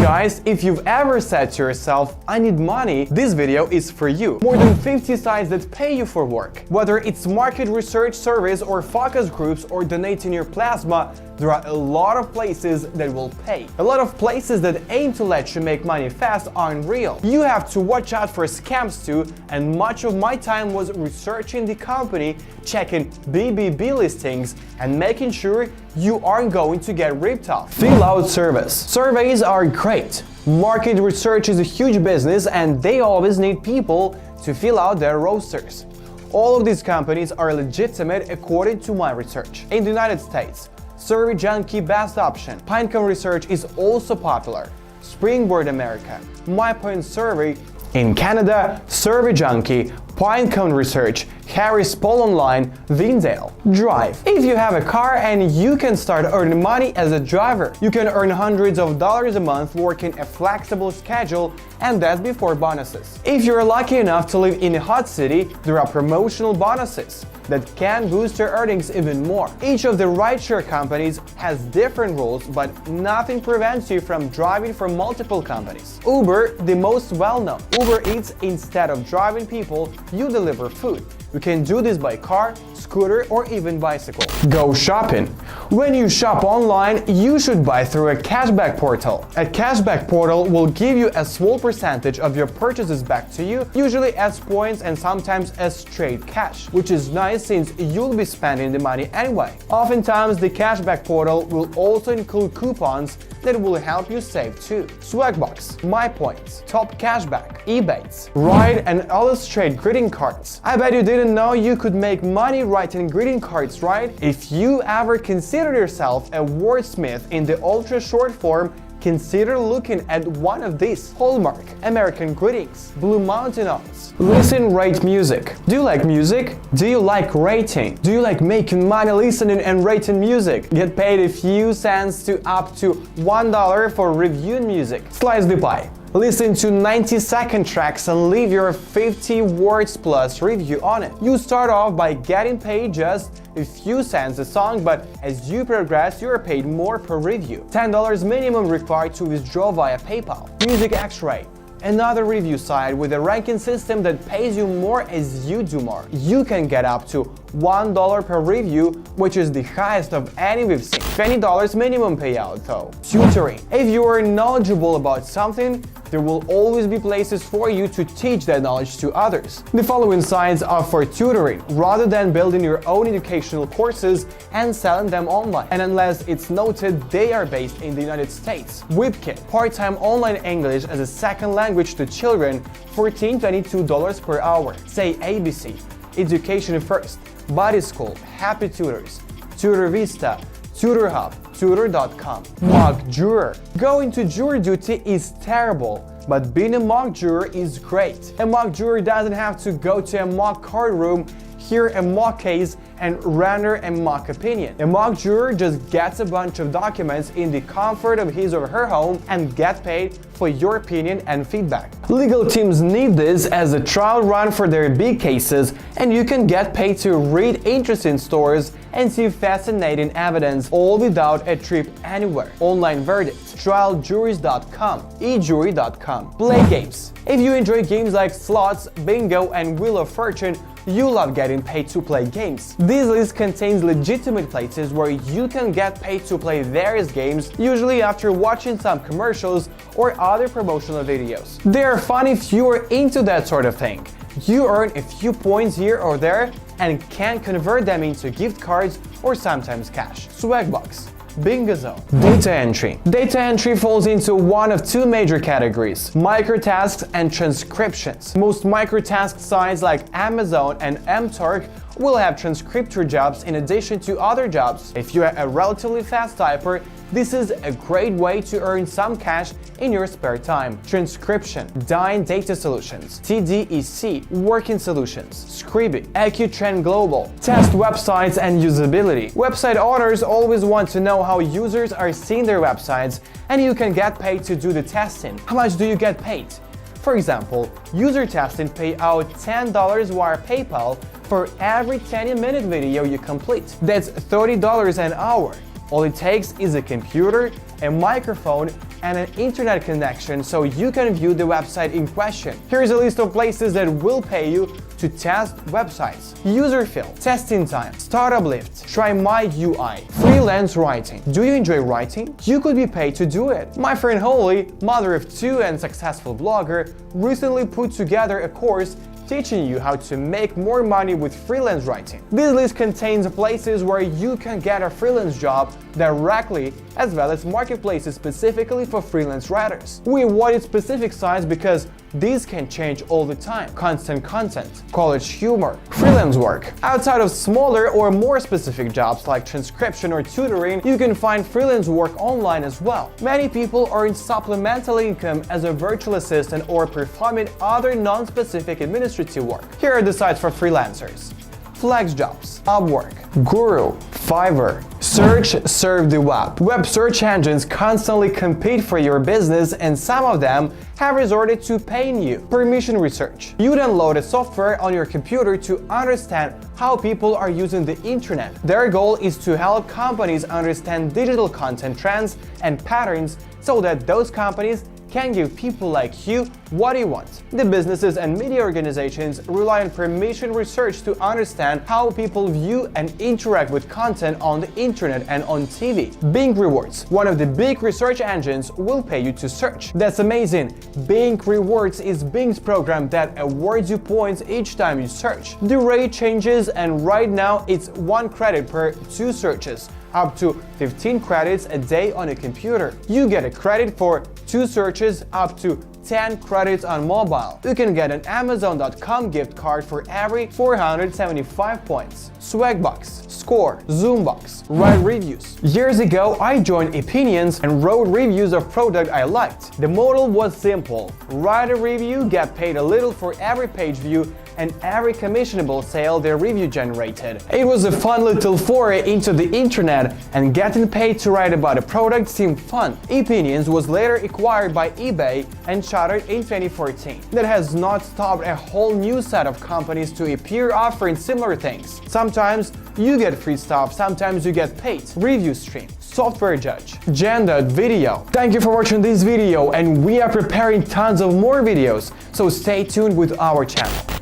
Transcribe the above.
Guys, if you've ever said to yourself, I need money, this video is for you. More than 50 sites that pay you for work. Whether it's market research surveys or focus groups or donating your plasma, there are a lot of places that will pay. A lot of places that aim to let you make money fast aren't real. You have to watch out for scams too, and much of my time was researching the company, checking BBB listings, and making sure you aren't going to get ripped off. Fill out surveys. Surveys are great. Market research is a huge business and they always need people to fill out their rosters. All of these companies are legitimate according to my research. In the United States, Survey Junkie best option. Pinecone Research is also popular. Springboard America, MyPoint Survey. In Canada, Survey Junkie, Pinecone Research, Harris Poll Online, Vindale. Drive. If you have a car and you can start earning money as a driver, you can earn hundreds of dollars a month working a flexible schedule, and that's before bonuses. If you're lucky enough to live in a hot city, there are promotional bonuses that can boost your earnings even more. Each of the rideshare companies has different rules, but nothing prevents you from driving for multiple companies. Uber, the most well-known. Uber Eats, instead of driving people, you deliver food. You can do this by car, scooter, or even bicycle. Go shopping. When you shop online, you should buy through a cashback portal. A cashback portal will give you a small percentage of your purchases back to you, usually as points and sometimes as straight cash, which is nice since you'll be spending the money anyway. Oftentimes, the cashback portal will also include coupons that will help you save too. Swagbucks, MyPoints, Top Cashback, Ebates, Ride and Illustrate greeting cards. I bet you didn't know you could make money writing greeting cards, right? If you ever consider yourself a wordsmith in the ultra short form, consider looking at one of these. Hallmark, American Greetings, Blue Mountain Arts. Listen, rate music. Do you like music? Do you like rating? Do you like making money listening and rating music? Get paid a few cents to up to $1 for reviewing music. Slice the pie. Listen to 90-second tracks and leave your 50 words plus review on it. You start off by getting paid just a few cents a song, but as you progress, you are paid more per review. $10 minimum required to withdraw via PayPal. Music X-Ray, another review site with a ranking system that pays you more as you do more. You can get up to $1 per review, which is the highest of any we've seen. $20 minimum payout though. Tutoring. If you are knowledgeable about something, there will always be places for you to teach that knowledge to others. The following sites are for tutoring, rather than building your own educational courses and selling them online. And unless it's noted, they are based in the United States. WebKit, part-time online English as a second language to children, $14.22 per hour. Say ABC, Education First, Buddy School, Happy Tutors, Tutor Vista, Tutor Hub, Tutor.com. Mock juror. Going to jury duty is terrible, but being a mock juror is great. A mock juror doesn't have to go to a mock courtroom, hear a mock case, and render a mock opinion. A mock juror just gets a bunch of documents in the comfort of his or her home and get paid for your opinion and feedback. Legal teams need this as a trial run for their big cases, and you can get paid to read interesting stories and see fascinating evidence, all without a trip anywhere. Online verdict, trialjuries.com, ejury.com. Play games. If you enjoy games like slots, bingo, and Wheel of Fortune, you love getting paid to play games. This list contains legitimate places where you can get paid to play various games, usually after watching some commercials or other promotional videos. They are fun if you are into that sort of thing. You earn a few points here or there and can convert them into gift cards or sometimes cash. Swagbucks, Bingo Zone. Data entry. Data entry falls into one of two major categories: microtasks and transcriptions. Most microtask sites like Amazon and mTorque will have transcriptor jobs in addition to other jobs. If you are a relatively fast typer, this is a great way to earn some cash in your spare time. Transcription, Dyn Data Solutions, TDEC, Working Solutions, Scribby, AccuTrend Global. Test websites and usability. Website owners always want to know how users are seeing their websites, and you can get paid to do the testing. How much do you get paid? For example, user testing pay out $10 via PayPal for every 10-minute video you complete. That's $30 an hour. All it takes is a computer, a microphone, and an internet connection so you can view the website in question. Here's a list of places that will pay you to test websites. User fill, testing time, startup lift, try my UI, freelance writing. Do you enjoy writing? You could be paid to do it. My friend Holly, mother of two and successful blogger, recently put together a course teaching you how to make more money with freelance writing. This list contains places where you can get a freelance job directly, as well as marketplaces specifically for freelance writers. We avoided specific sites because these can change all the time. Constant content, college humor, freelance work. Outside of smaller or more specific jobs like transcription or tutoring, you can find freelance work online as well. Many people earn supplemental income as a virtual assistant or performing other non-specific administrative work. Here are the sites for freelancers: FlexJobs, Upwork, Guru, Fiverr. Search, serve the web. Web search engines constantly compete for your business, and some of them have resorted to paying you. Permission research. You download a software on your computer to understand how people are using the internet. Their goal is to help companies understand digital content trends and patterns so that those companies can give people like you what you want. The businesses and media organizations rely on permission research to understand how people view and interact with content on the internet and on TV. Bing Rewards, one of the big research engines, will pay you to search. That's amazing. Bing Rewards is Bing's program that awards you points each time you search. The rate changes, and right now it's 1 credit per 2 searches, up to 15 credits a day on a computer. You get a credit for 2 searches, up to 10 credits on mobile. You can get an Amazon.com gift card for every 475 points. Swagbucks, Score, Zoombox, write reviews. Years ago, I joined Opinions and wrote reviews of product I liked. The model was simple: write a review, get paid a little for every page view and every commissionable sale their review generated. It was a fun little foray into the internet, and getting paid to write about a product seemed fun. Opinions was later acquired by eBay and chartered in 2014. That has not stopped a whole new set of companies to appear offering similar things. Sometimes you get free stuff, sometimes you get paid. Review Stream, Software Judge, Gendered Video. Thank you for watching this video, and we are preparing tons of more videos, so stay tuned with our channel.